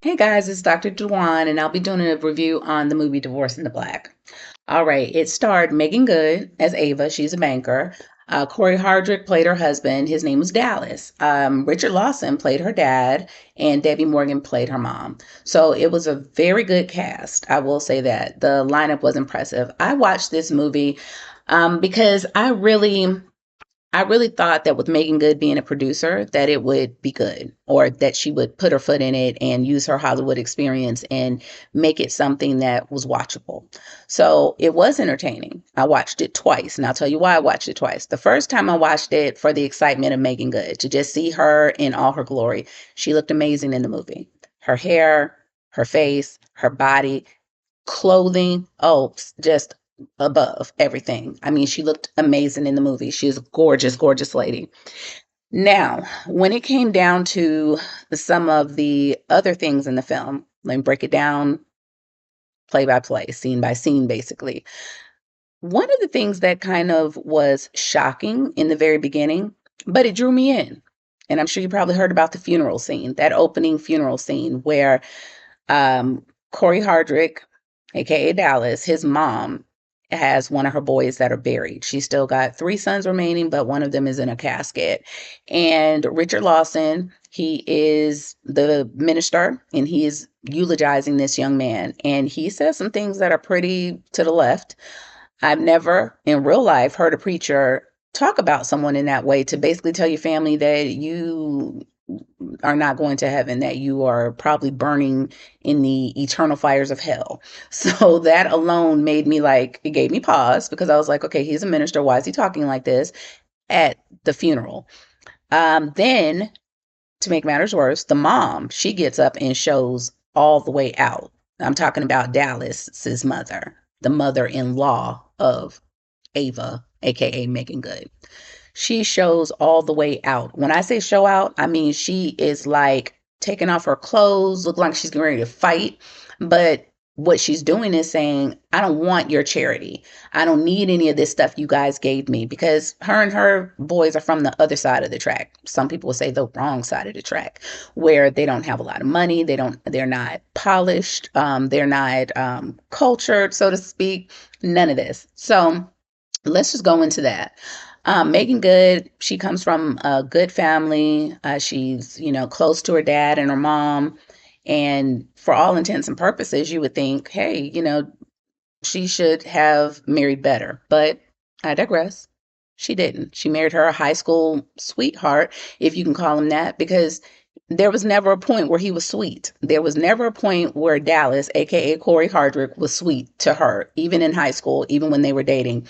Hey guys, it's Dr. Dewan, and I'll be doing a review on the movie Divorce in the Black. All right, it starred Meagan Good as Ava. She's a banker. Cory Hardrict played her husband. His name was Dallas. Richard Lawson played her dad, and Debbie Morgan played her mom. So it was a very good cast. I will say that the lineup was impressive. I watched this movie because I really thought that with Meagan Good being a producer, that it would be good, or that she would put her foot in it and use her Hollywood experience and make it something that was watchable. So it was entertaining. I watched it twice, and I'll tell you why I watched it twice. The first time I watched it for the excitement of Meagan Good, to just see her in all her glory. She looked amazing in the movie. Her hair, her face, her body, clothing, oh, just above everything. I mean, she looked amazing in the movie. She is a gorgeous, gorgeous lady. Now, when it came down to some of the other things in the film, let me break it down play by play, scene by scene, basically. One of the things that kind of was shocking in the very beginning, but it drew me in. And I'm sure you probably heard about the funeral scene, that opening funeral scene where Cory Hardrick, aka Dallas, his mom has one of her boys that are buried. She's still got three sons remaining, but one of them is in a casket. And Richard Lawson, he is the minister and he is eulogizing this young man. And he says some things that are pretty to the left. I've never in real life heard a preacher talk about someone in that way, to basically tell your family that you are not going to heaven, that you are probably burning in the eternal fires of hell. So that alone made me like, it gave me pause, because I was like, okay, he's a minister. Why is he talking like this at the funeral? Then, to make matters worse, the mom, she gets up and shows all the way out. I'm talking about Dallas's mother, the mother-in-law of Ava, aka Meagan Good. She shows all the way out. When I say show out, I mean she is like taking off her clothes, look like she's getting ready to fight. But what she's doing is saying, I don't want your charity. I don't need any of this stuff you guys gave me, because her and her boys are from the other side of the track. Some people will say the wrong side of the track, where they don't have a lot of money. They're not polished. They're not cultured, so to speak. None of this. So let's just go into that. Meagan Good, she comes from a good family. She's, close to her dad and her mom. And for all intents and purposes, you would think, hey, she should have married better. But I digress. She didn't. She married her high school sweetheart, if you can call him that, because there was never a point where he was sweet. There was never a point where Dallas, aka Cory Hardrick, was sweet to her, even in high school, even when they were dating.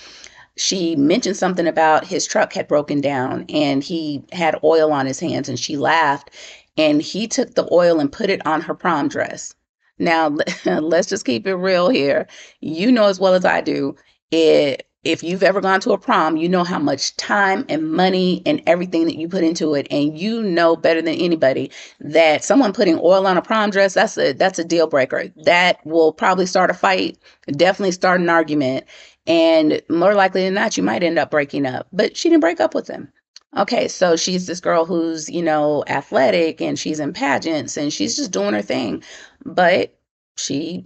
She mentioned something about his truck had broken down and he had oil on his hands, and she laughed, and he took the oil and put it on her prom dress. Now, let's just keep it real here. You know as well as I do, if you've ever gone to a prom, you know how much time and money and everything that you put into it. And you know better than anybody that someone putting oil on a prom dress, that's a deal breaker. That will probably start a fight, definitely start an argument. And more likely than not, you might end up breaking up. But she didn't break up with him. Okay, so she's this girl who's, athletic, and she's in pageants, and she's just doing her thing. But she,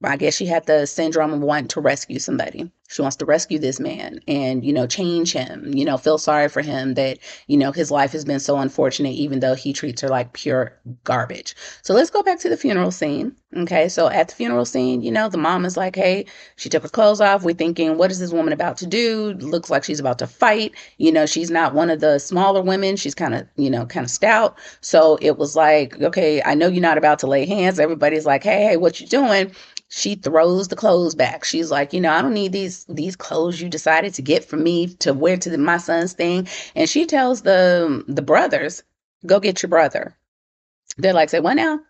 I guess she had the syndrome of wanting to rescue somebody. She wants to rescue this man and, change him, feel sorry for him that, his life has been so unfortunate, even though he treats her like pure garbage. So let's go back to the funeral scene. Okay, so at the funeral scene, the mom is like, hey, she took her clothes off. We're thinking, what is this woman about to do? Looks like she's about to fight. She's not one of the smaller women. She's kind of stout. So it was like, okay, I know you're not about to lay hands. Everybody's like, hey, what you doing? She throws the clothes back. She's like, I don't need these clothes you decided to get for me to wear to my son's thing. And she tells the brothers, go get your brother. They're like, say what now?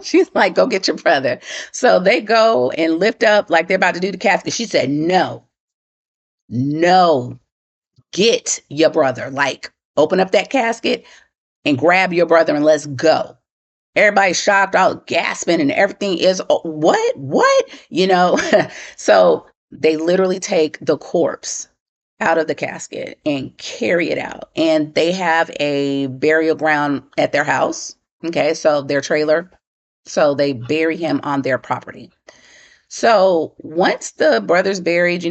She's like, go get your brother. So they go and lift up like they're about to do the casket. She said, no, no, get your brother. Like, open up that casket and grab your brother and let's go. Everybody's shocked, out gasping, and everything is, oh, what? So they literally take the corpse out of the casket and carry it out. And they have a burial ground at their house. Okay, so their trailer. So they bury him on their property. So once the brother's buried,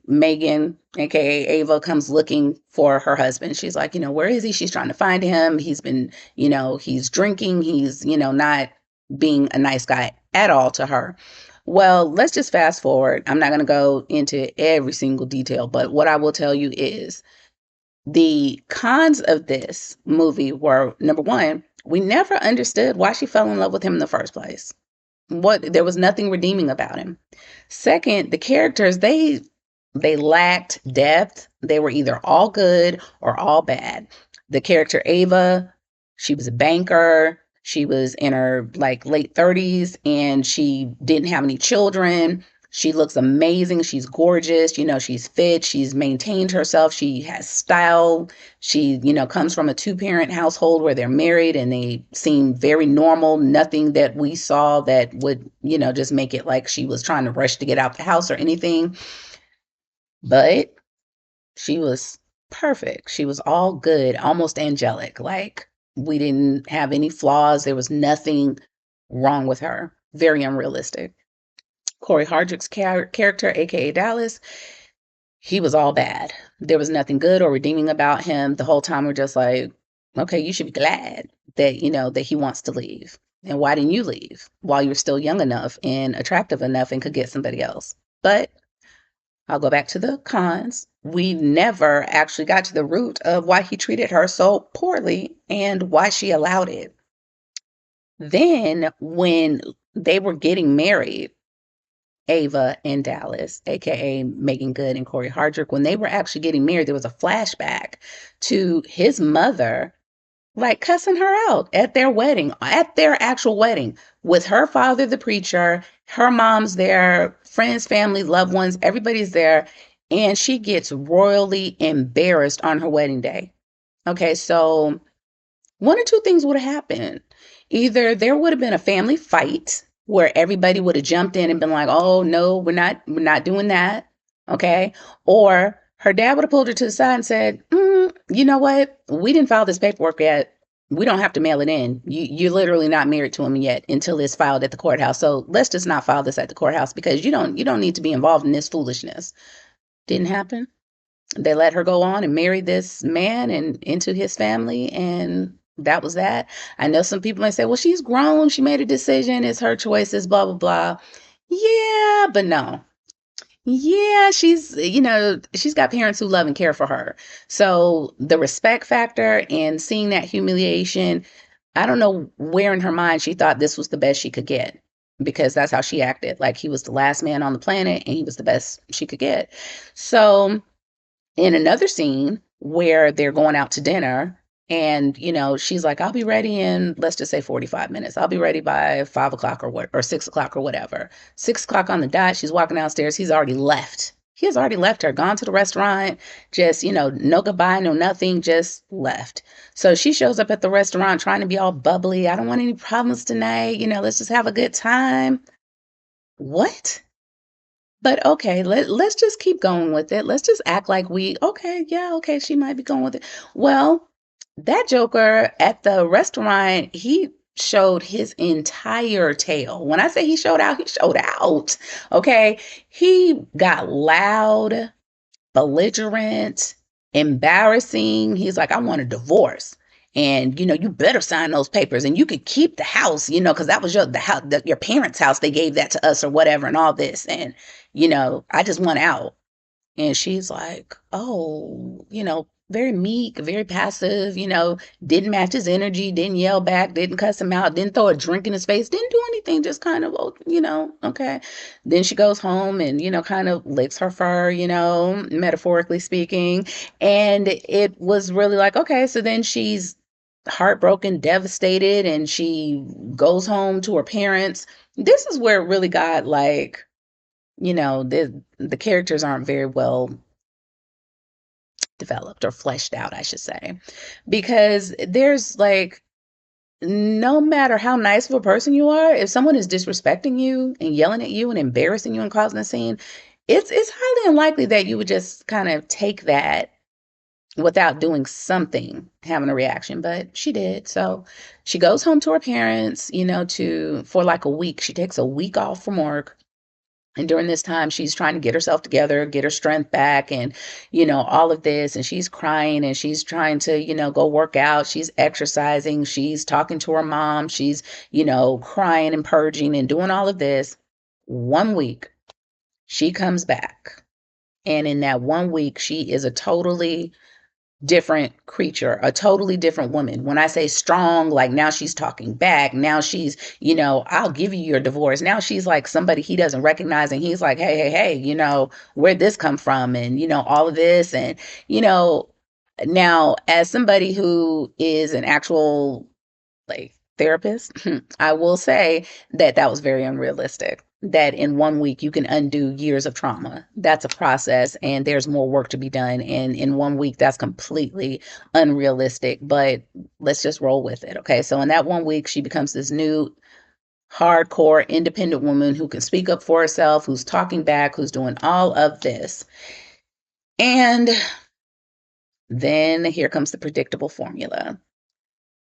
Meagan, aka Ava, comes looking for her husband. She's like, where is he? She's trying to find him. He's been, he's drinking. He's, not being a nice guy at all to her. Well, let's just fast forward. I'm not going to go into every single detail, but what I will tell you is the cons of this movie were, number one, we never understood why she fell in love with him in the first place. There was nothing redeeming about him. Second, the characters, they lacked depth. They were either all good or all bad. The character Ava, she was a banker. She was in her like late 30s and she didn't have any children. She looks amazing. She's gorgeous. She's fit. She's maintained herself. She has style. She, comes from a two-parent household where they're married and they seem very normal. Nothing that we saw that would, just make it like she was trying to rush to get out the house or anything. But she was perfect. She was all good, almost angelic. Like we didn't have any flaws. There was nothing wrong with her. Very unrealistic. Cory Hardrick's character, aka Dallas, he was all bad. There was nothing good or redeeming about him. The whole time we're just like, okay, you should be glad that, that he wants to leave. And why didn't you leave while you're still young enough and attractive enough and could get somebody else? But I'll go back to the cons. We never actually got to the root of why he treated her so poorly and why she allowed it. Then when they were getting married, Ava and Dallas, aka Meagan Good and Cory Hardrict, when they were actually getting married, there was a flashback to his mother like cussing her out at their wedding, at their actual wedding, with her father, the preacher, her mom's there, friends, family, loved ones, everybody's there, and she gets royally embarrassed on her wedding day. Okay, so one or two things would have happened. Either there would have been a family fight where everybody would have jumped in and been like, "Oh no, we're not doing that." Okay? Or her dad would have pulled her to the side and said, "You know what? We didn't file this paperwork yet. We don't have to mail it in. You're literally not married to him yet until it's filed at the courthouse. So let's just not file this at the courthouse because you don't need to be involved in this foolishness." Didn't happen. They let her go on and marry this man and into his family, and that was that. I know some people might say, well, she's grown, she made a decision, it's her choices, blah blah blah. Yeah, but no. Yeah, she's got parents who love and care for her. So the respect factor and seeing that humiliation, I don't know where in her mind she thought this was the best she could get, because that's how she acted, like he was the last man on the planet and he was the best she could get. So in another scene where they're going out to dinner and she's like, I'll be ready in, let's just say, 45 minutes. I'll be ready by 5 o'clock or 6 o'clock or whatever. 6 o'clock on the dot, she's walking downstairs. He's already left. He has already left her, gone to the restaurant, just, no goodbye, no nothing, just left. So she shows up at the restaurant trying to be all bubbly. I don't want any problems tonight. Let's just have a good time. What? But okay, let's just keep going with it. Let's just act like okay, yeah, okay, she might be going with it. Well, that joker at the restaurant, he showed his entire tail. When I say he showed out, he showed out. Okay. He got loud, belligerent, embarrassing. He's like, I want a divorce. And you better sign those papers, and you could keep the house, because that was your parents' house. They gave that to us or whatever, and all this. And I just want out. And she's like, oh, very meek, very passive, didn't match his energy, didn't yell back, didn't cuss him out, didn't throw a drink in his face, didn't do anything, just kind of, oh, okay. Then she goes home and, kind of licks her fur, metaphorically speaking. And it was really like, okay, so then she's heartbroken, devastated, and she goes home to her parents. This is where it really got like, the characters aren't very well developed or fleshed out, I should say, because there's like, no matter how nice of a person you are, if someone is disrespecting you and yelling at you and embarrassing you and causing a scene, it's highly unlikely that you would just kind of take that without doing something, having a reaction, but she did. So she goes home to her parents, to for like a week. She takes a week off from work. And during this time, she's trying to get herself together, get her strength back, and, all of this. And she's crying and she's trying to, go work out. She's exercising. She's talking to her mom. She's, crying and purging and doing all of this. 1 week, she comes back. And in that 1 week, she is a totally different creature, a totally different woman. When I say strong, like now she's talking back. Now she's, I'll give you your divorce. Now she's like somebody he doesn't recognize. And he's like, hey, hey, hey, where'd this come from? And, all of this. And, you know, now as somebody who is an actual like therapist, I will say that that was very unrealistic. That in 1 week you can undo years of trauma. That's a process, and there's more work to be done. And in 1 week, that's completely unrealistic. But let's just roll with it. Okay. So in that 1 week, she becomes this new hardcore independent woman who can speak up for herself, who's talking back, who's doing all of this. And then here comes the predictable formula.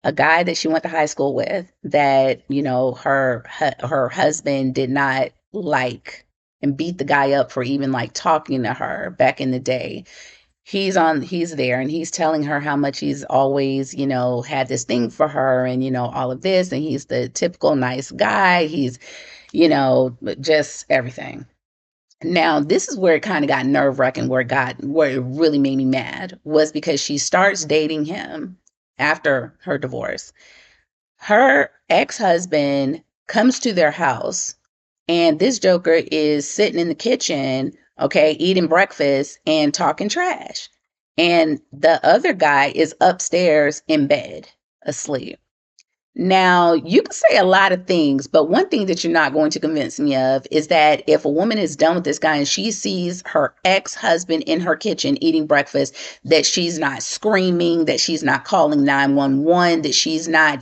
A guy that she went to high school with that, her husband did not like and beat the guy up for even like talking to her back in the day. He's there and he's telling her how much he's always, had this thing for her and, all of this. And he's the typical nice guy. He's, just everything. Now, this is where it kind of got nerve wracking, where it really made me mad was because she starts dating him after her divorce. Her ex-husband comes to their house and this joker is sitting in the kitchen, okay, eating breakfast and talking trash. And the other guy is upstairs in bed, asleep. Now, you can say a lot of things, but one thing that you're not going to convince me of is that if a woman is done with this guy and she sees her ex-husband in her kitchen eating breakfast, that she's not screaming, that she's not calling 911, that she's not,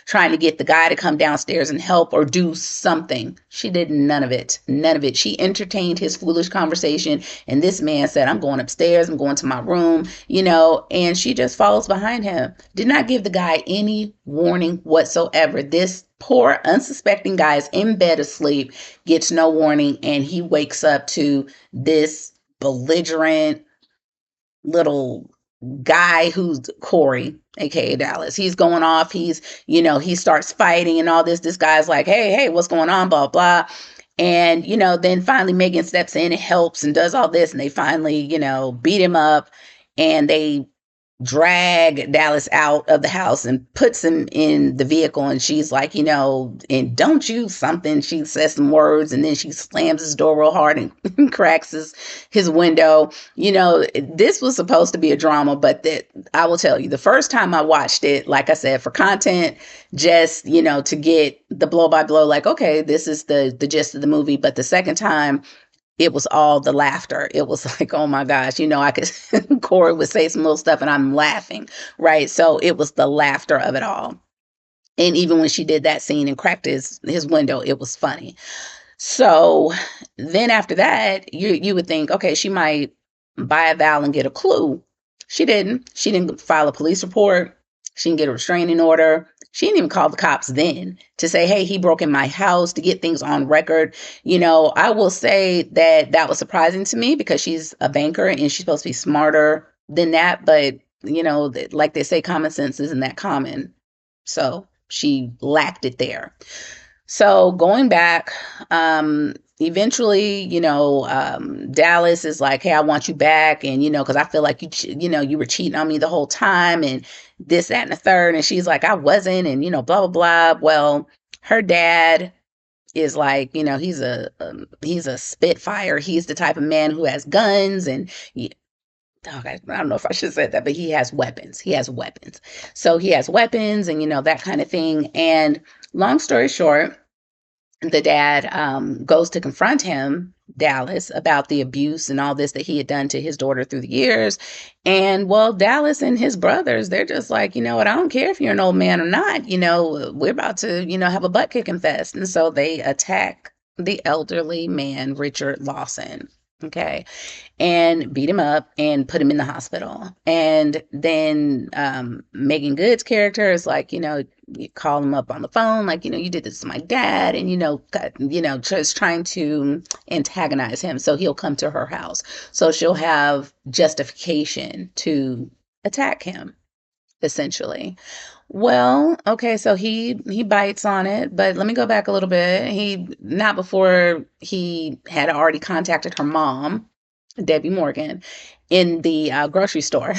trying to get the guy to come downstairs and help or do something. She did none of it. None of it. She entertained his foolish conversation. And this man said, I'm going upstairs. I'm going to my room, and she just follows behind him. Did not give the guy any warning whatsoever. This poor unsuspecting guy is in bed asleep, gets no warning, and he wakes up to this belligerent little guy who's Cory, aka Dallas. He's going off. He starts fighting and all this. This guy's like, hey, what's going on? Blah, blah. And, then finally Meagan steps in and helps and does all this. And they finally, beat him up and they drag Dallas out of the house and puts him in the vehicle. And she's like, and don't you something. She says some words and then she slams his door real hard and cracks his window. This was supposed to be a drama, but that I will tell you, the first time I watched it, like I said, for content, just, to get the blow by blow, like, okay, this is the gist of the movie. But the second time, it was all the laughter. It was like, oh my gosh, I could, Cory would say some little stuff and I'm laughing, right? So it was the laughter of it all. And even when she did that scene and cracked his window, it was funny. So then after that, you would think, okay, she might buy a vowel and get a clue. She didn't. She didn't file a police report. She didn't get a restraining order. She didn't even call the cops then to say, hey, he broke in my house, to get things on record. I will say that that was surprising to me because she's a banker and she's supposed to be smarter than that. But, like they say, common sense isn't that common. So she lacked it there. So going back, eventually, Dallas is like, hey, I want you back. And, because I feel like you were cheating on me the whole time and this, that, and the third. And she's like, I wasn't. And, blah, blah, blah. Well, her dad is like, he's a spitfire. He's the type of man who has guns and I don't know if I should say that, but he has weapons. He has weapons. So he has weapons and, that kind of thing. And long story short, the dad goes to confront him, Dallas, about the abuse and all this that he had done to his daughter through the years. And well, Dallas and his brothers, they're just like, you know what, I don't care if you're an old man or not, we're about to, have a butt kicking fest. And so they attack the elderly man, Richard Lawson. Okay. And beat him up and put him in the hospital. And then Meagan Good's character is like, you call him up on the phone, like, you did this to my dad, and just trying to antagonize him so he'll come to her house. So she'll have justification to attack him, essentially. Well, okay, so he bites on it, but let me go back a little bit. He not before he had already contacted her mom, Debbie Morgan, in the grocery store.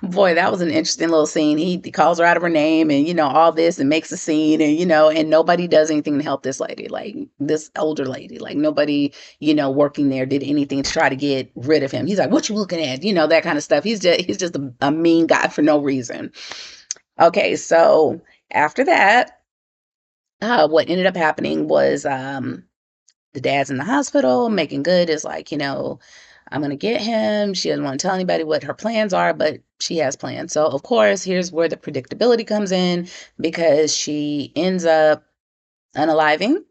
Boy, that was an interesting little scene. He calls her out of her name and all this and makes a scene and and nobody does anything to help this lady, like this older lady. Like nobody, working there did anything to try to get rid of him. He's like, "What you looking at?" That kind of stuff. He's just a mean guy for no reason. Okay, so after that, what ended up happening was the dad's in the hospital. Making Good is like, I'm going to get him. She doesn't want to tell anybody what her plans are, but she has plans. So, of course, here's where the predictability comes in because she ends up unaliving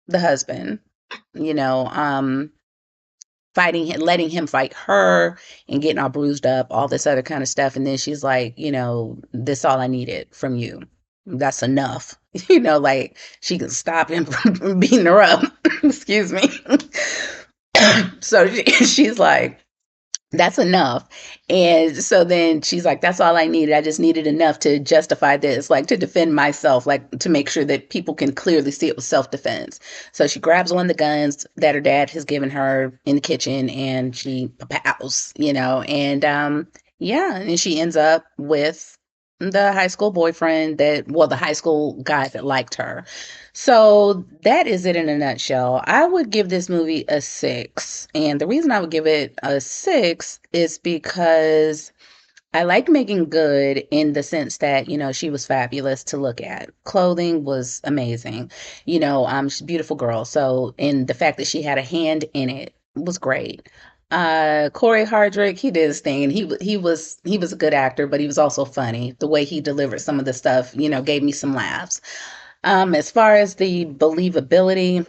the husband, you know, um, fighting him, letting him fight her and getting all bruised up, all this other kind of stuff. And then she's like, this all I needed from you. That's enough. Like she can stop him from beating her up. Excuse me. So she's like, that's enough. And so then she's like, that's all I needed. I just needed enough to justify this, like to defend myself, like to make sure that people can clearly see it was self-defense. So she grabs one of the guns that her dad has given her in the kitchen and she pows, and yeah, and she ends up with the high school boyfriend the high school guy that liked her. So that is it in a nutshell. I would give this movie a 6. And the reason I would give it a 6 is because I liked Meagan Good in the sense that, she was fabulous to look at. Clothing was amazing. She's a beautiful girl. So, and the fact that she had a hand in it was great. Cory Hardrict, he did his thing, and he was a good actor, but he was also funny. The way he delivered some of the stuff, gave me some laughs. As far as the believability,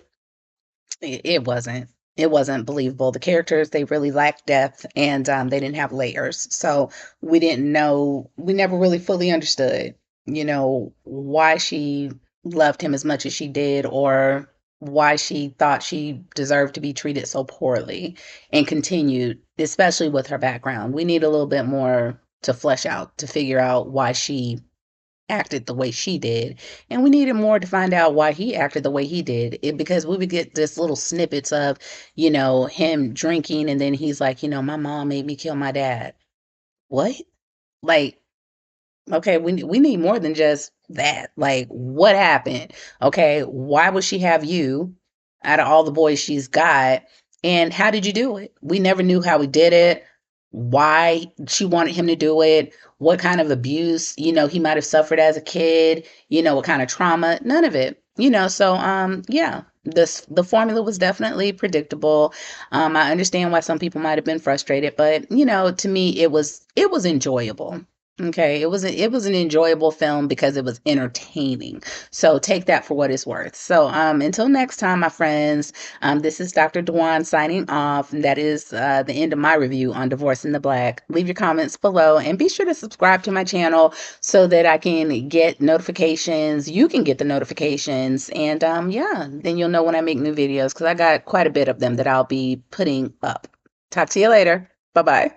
it wasn't believable. The characters, they really lacked depth and they didn't have layers. So we never really fully understood, why she loved him as much as she did or why she thought she deserved to be treated so poorly and continued, especially with her background. We need a little bit more to flesh out to figure out why she acted the way she did. And we needed more to find out why he acted the way he did. Because we would get this little snippets of, him drinking and then he's like, my mom made me kill my dad. What? Like, okay, we need more than just that. Like, what happened? Okay, why would she have you out of all the boys she's got? And how did you do it? We never knew how he did it, why she wanted him to do it, what kind of abuse, he might have suffered as a kid, what kind of trauma, none of it. So yeah, the formula was definitely predictable. I understand why some people might have been frustrated, but to me it was enjoyable. Okay, it was an enjoyable film because it was entertaining. So take that for what it's worth. So until next time, my friends, this is Dr. Dewan signing off. And that is the end of my review on Divorce in the Black. Leave your comments below and be sure to subscribe to my channel so that I can get notifications. You can get the notifications, and yeah, then you'll know when I make new videos because I got quite a bit of them that I'll be putting up. Talk to you later. Bye bye.